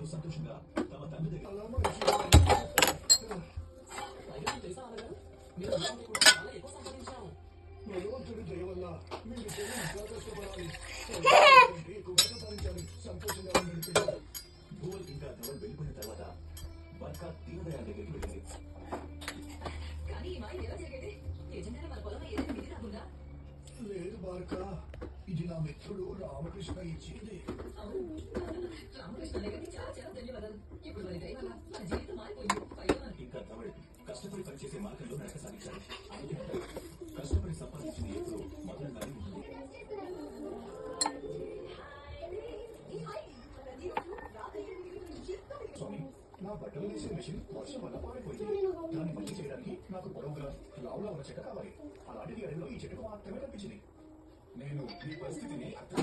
అందరూ సంతోషంగా తమ తండ్రి దగ్గర భగవంతుడి దయ వల్ల మీరు ఇంకా కష్టపడాలి, సంతోషంగా ఉండండి. భూవల్ ఇంకా ధవల్ వెళ్ళిపోయిన తర్వాత బర్కా దీనదయాళ్ దగ్గరికి వెళ్ళింది. లేదు బార్కా, ఇది నా మిత్రుడు రామకృష్ణ ఇచ్చింది. ఇంకా ధవల్ కష్టపడి పనిచేసే మార్గంలో నడక సాగించాడు. కష్టపడి సంపాదించింది ఎప్పుడు మధురంగానే ఉంటుంది. స్వామి, నా బట్టలు వేసే మెషిన్ వర్షం వల్ల పారిపోయింది. దాన్ని మళ్ళీ చేయడానికి నాకు పొడవుగా లావుగా ఉన్న చెక్క కావాలి. అలాంటిది అడవిలో ఈ చెట్టుకు మాత్రమే కనిపించింది. నేను ఈ పరిస్థితిని అర్థం